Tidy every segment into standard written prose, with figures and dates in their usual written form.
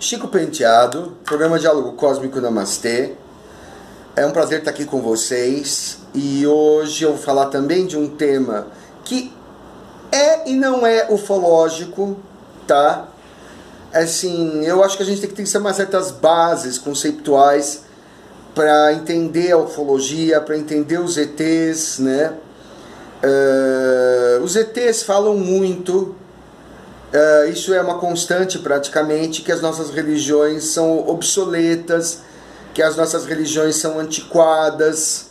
Chico Penteado, programa Diálogo Cósmico Namastê. É um prazer estar aqui com vocês e hoje eu vou falar também de um tema que é e não é ufológico, tá? Assim, eu acho que a gente tem que ter umas certas bases conceituais para entender a ufologia, para entender os ETs, né? Os ETs falam muito. Isso é uma constante praticamente, que as nossas religiões são obsoletas, que as nossas religiões são antiquadas.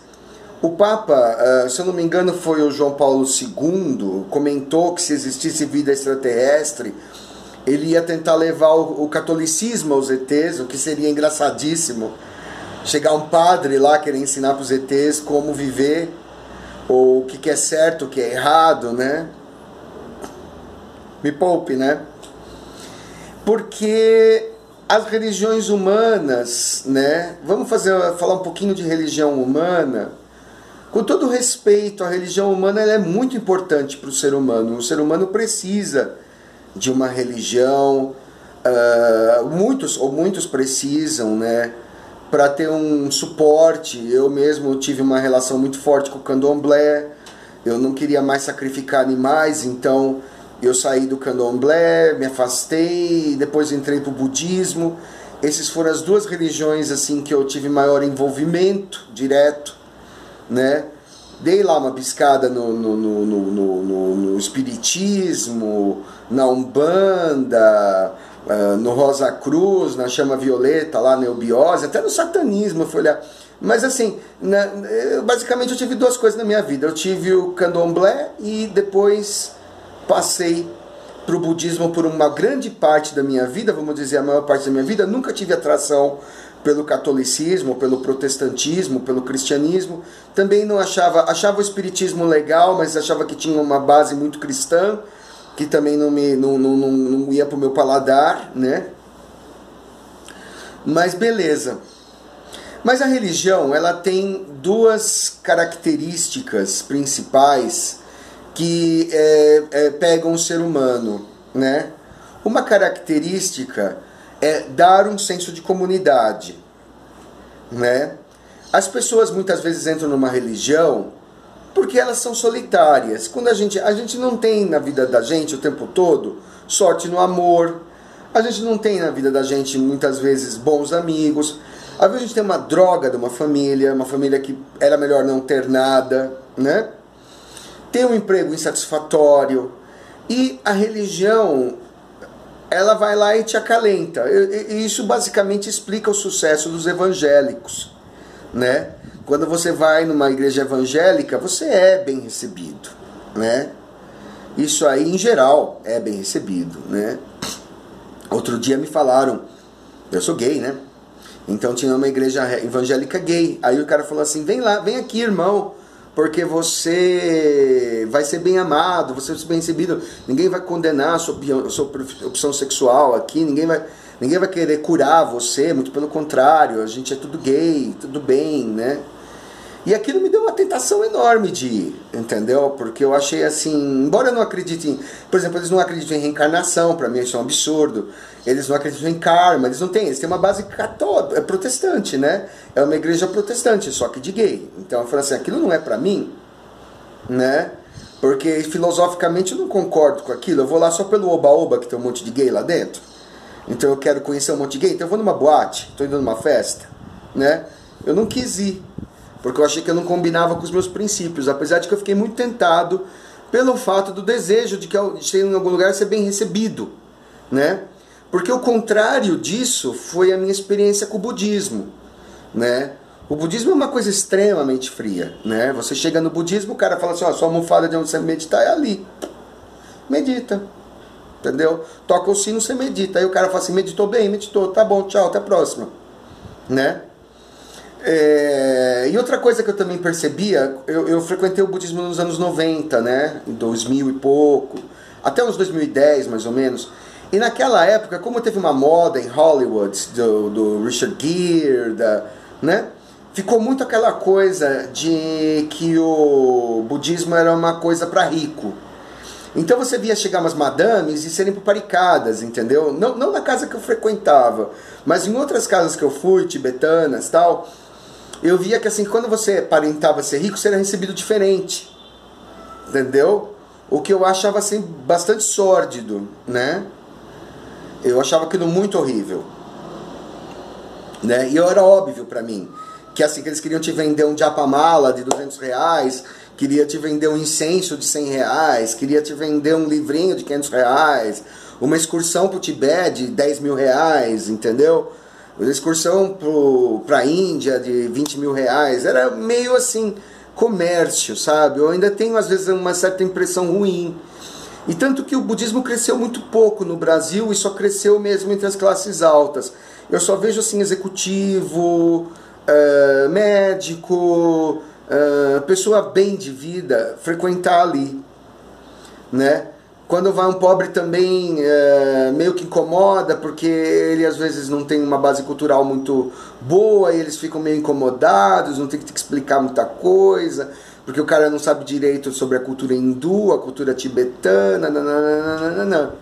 O Papa, se eu não me engano foi o João Paulo II, comentou que se existisse vida extraterrestre, ele ia tentar levar o catolicismo aos ETs, o que seria engraçadíssimo. Chegar um padre lá querer ensinar para os ETs como viver, ou o que é certo, o que é errado, né? Me poupe, né? Porque as religiões humanas, né? Vamos falar um pouquinho de religião humana. Com todo respeito, a religião humana ela é muito importante para o ser humano. O ser humano precisa de uma religião. Muitos precisam, né? Para ter um suporte. Eu mesmo tive uma relação muito forte com o candomblé. Eu não queria mais sacrificar animais, então eu saí do candomblé, me afastei, depois entrei para o budismo. Essas foram as duas religiões assim que eu tive maior envolvimento direto, né? Dei lá uma piscada no espiritismo, na Umbanda, no Rosa Cruz, na Chama Violeta, lá na Eubiose, até no satanismo eu fui olhar. Mas assim, basicamente eu tive duas coisas na minha vida. Eu tive o candomblé e depois passei para o budismo por uma grande parte da minha vida, vamos dizer a maior parte da minha vida. Nunca tive atração pelo catolicismo, pelo protestantismo, pelo cristianismo. Também não achava o espiritismo legal, mas achava que tinha uma base muito cristã, que também não ia para o meu paladar, né? Mas beleza. Mas a religião, ela tem duas características principais que pegam o ser humano, né? Uma característica é dar um senso de comunidade, né? As pessoas muitas vezes entram numa religião porque elas são solitárias. Quando a gente não tem na vida da gente o tempo todo sorte no amor, a gente não tem na vida da gente muitas vezes bons amigos. Às vezes a gente tem uma droga de uma família que era melhor não ter nada, né? Tem um emprego insatisfatório, e a religião ela vai lá e te acalenta. E isso basicamente explica o sucesso dos evangélicos, né? Quando você vai numa igreja evangélica, você é bem recebido, né? Isso aí em geral é bem recebido, né? Outro dia me falaram, eu sou gay, né? Então tinha uma igreja evangélica gay. Aí o cara falou assim: vem lá, vem aqui, irmão, porque você vai ser bem amado, você vai ser bem recebido, ninguém vai condenar a sua opção sexual aqui, ninguém vai querer curar você, muito pelo contrário, a gente é tudo gay, tudo bem, né? E aquilo me deu uma tentação enorme de ir, entendeu? Porque eu achei assim, embora eu não acredite por exemplo, eles não acreditam em reencarnação, para mim isso é um absurdo. Eles não acreditam em karma, eles têm uma base católica, é protestante, né? É uma igreja protestante, só que de gay. Então eu falei assim, aquilo não é para mim, né? Porque filosoficamente eu não concordo com aquilo. Eu vou lá só pelo oba-oba, que tem um monte de gay lá dentro. Então eu quero conhecer um monte de gay, então eu vou numa boate, estou indo numa festa, né? Eu não quis ir, porque eu achei que eu não combinava com os meus princípios, apesar de que eu fiquei muito tentado pelo fato do desejo de ser em algum lugar ser bem recebido, né? Porque o contrário disso foi a minha experiência com o budismo, né? O budismo é uma coisa extremamente fria, né? Você chega no budismo, o cara fala assim, ó, sua almofada de onde você meditar é ali. Medita, entendeu? Toca o sino, você medita. Aí o cara fala assim, meditou bem? Meditou, tá bom, tchau, até a próxima, né? E outra coisa que eu também percebia, eu frequentei o budismo nos anos 90, né? Em 2000 e pouco, até uns 2010 mais ou menos. E naquela época, como teve uma moda em Hollywood do Richard Gere, né? Ficou muito aquela coisa de que o budismo era uma coisa para rico. Então você via chegar umas madames e serem paparicadas, entendeu? Não na casa que eu frequentava, mas em outras casas que eu fui, tibetanas e tal, eu via que assim, quando você aparentava ser rico, você era recebido diferente, entendeu? O que eu achava assim, bastante sórdido, né? Eu achava aquilo muito horrível, né? E era óbvio pra mim que assim, que eles queriam te vender um japamala de R$ 200, queria te vender um incenso de R$ 100, queria te vender um livrinho de R$ 500, uma excursão pro Tibete de R$ 10.000, entendeu? Uma excursão pra Índia de R$ 20.000, era meio assim, comércio, sabe? Eu ainda tenho às vezes uma certa impressão ruim. E tanto que o budismo cresceu muito pouco no Brasil e só cresceu mesmo entre as classes altas. Eu só vejo assim, executivo, médico, pessoa bem de vida frequentar ali, né? Quando vai um pobre também meio que incomoda, porque ele às vezes não tem uma base cultural muito boa e eles ficam meio incomodados, não tem que explicar muita coisa, porque o cara não sabe direito sobre a cultura hindu, a cultura tibetana, nananana,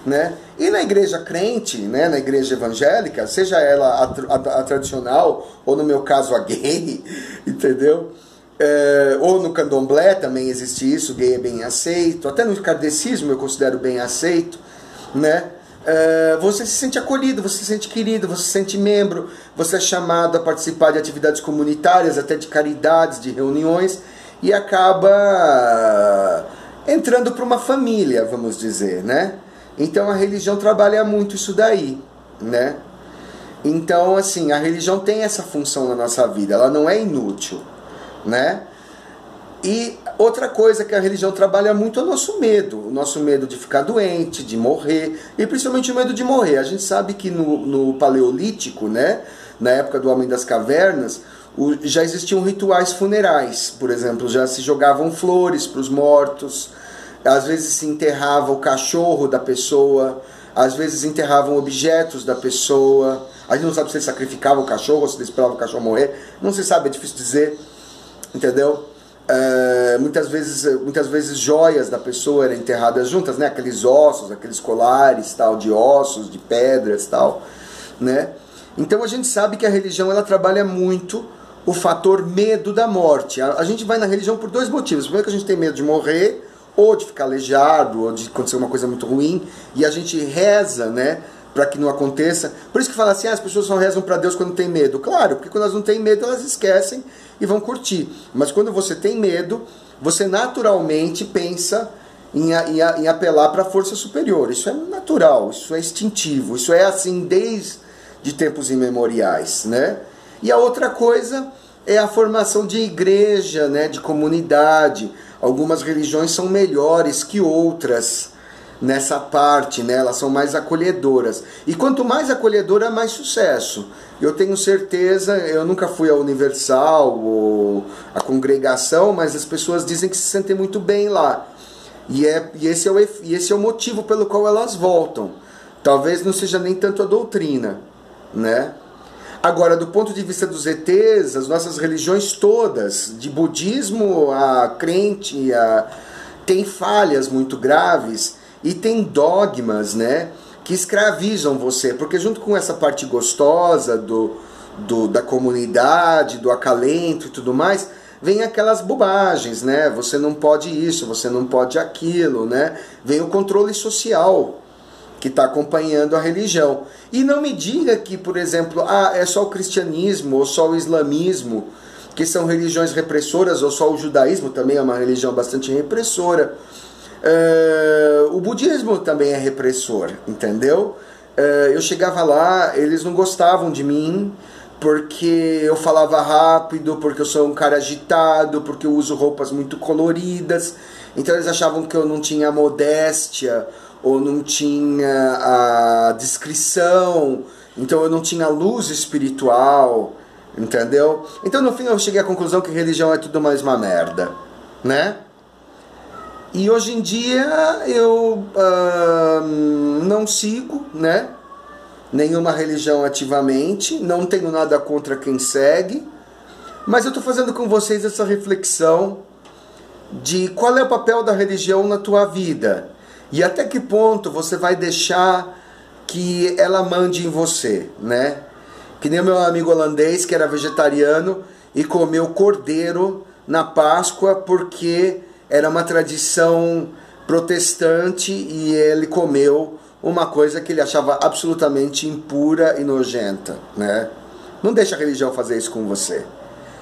né? E na igreja crente, né, na igreja evangélica, seja ela a tradicional, ou no meu caso a gay, entendeu? Ou no candomblé também existe isso, gay é bem aceito, até no kardecismo eu considero bem aceito, né? Você se sente acolhido, você se sente querido, você se sente membro, você é chamado a participar de atividades comunitárias, até de caridades, de reuniões, e acaba entrando para uma família, vamos dizer, né? Então a religião trabalha muito isso daí, né? Então, assim, a religião tem essa função na nossa vida, ela não é inútil, né? E outra coisa que a religião trabalha muito é o nosso medo de ficar doente, de morrer, e principalmente o medo de morrer. A gente sabe que no Paleolítico, né, na época do Homem das Cavernas, já existiam rituais funerais, por exemplo, já se jogavam flores para os mortos, às vezes se enterrava o cachorro da pessoa, às vezes enterravam objetos da pessoa. A gente não sabe se eles sacrificavam o cachorro ou se eles esperavam o cachorro morrer, não se sabe, é difícil dizer, entendeu? Muitas vezes joias da pessoa eram enterradas juntas, né? Aqueles ossos, aqueles colares, tal, de ossos, de pedras, tal, né? Então a gente sabe que a religião ela trabalha muito o fator medo da morte. A gente vai na religião por dois motivos. Primeiro, que a gente tem medo de morrer, ou de ficar aleijado, ou de acontecer uma coisa muito ruim, e a gente reza, né, para que não aconteça. Por isso que fala assim, as pessoas só rezam para Deus quando tem medo. Claro, porque quando elas não têm medo, elas esquecem e vão curtir. Mas quando você tem medo, você naturalmente pensa em apelar para a força superior. Isso é natural, isso é instintivo, isso é assim desde tempos imemoriais, né? E a outra coisa é a formação de igreja, né, de comunidade. Algumas religiões são melhores que outras nessa parte, né? Elas são mais acolhedoras. E quanto mais acolhedora, mais sucesso. Eu tenho certeza, eu nunca fui à Universal ou à congregação, mas as pessoas dizem que se sentem muito bem lá. E esse é o motivo pelo qual elas voltam. Talvez não seja nem tanto a doutrina, né? Agora, do ponto de vista dos ETs, as nossas religiões todas, de budismo a crente, tem falhas muito graves e tem dogmas, né, que escravizam você, porque junto com essa parte gostosa da comunidade, do acalento e tudo mais, vem aquelas bobagens, né, você não pode isso, você não pode aquilo, né, vem o controle social que está acompanhando a religião. E não me diga que, por exemplo, é só o cristianismo ou só o islamismo que são religiões repressoras, ou só o judaísmo também é uma religião bastante repressora. O budismo também é repressor, entendeu? Eu chegava lá, eles não gostavam de mim porque eu falava rápido, porque eu sou um cara agitado, porque eu uso roupas muito coloridas. Então eles achavam que eu não tinha modéstia, ou não tinha a discrição, então eu não tinha luz espiritual, entendeu? Então no fim eu cheguei à conclusão que religião é tudo mais uma merda, né? E hoje em dia eu não sigo, né, nenhuma religião ativamente, não tenho nada contra quem segue, mas eu estou fazendo com vocês essa reflexão de qual é o papel da religião na tua vida e até que ponto você vai deixar que ela mande em você, né? Que nem o meu amigo holandês que era vegetariano e comeu cordeiro na Páscoa porque era uma tradição protestante e ele comeu uma coisa que ele achava absolutamente impura e nojenta, né? Não deixa a religião fazer isso com você.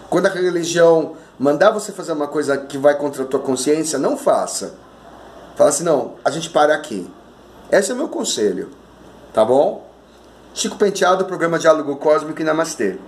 Quando a religião mandar você fazer uma coisa que vai contra a tua consciência, não faça. Fala assim, não, a gente para aqui. Esse é o meu conselho, tá bom? Chico Penteado, programa Diálogo Cósmico e Namastê.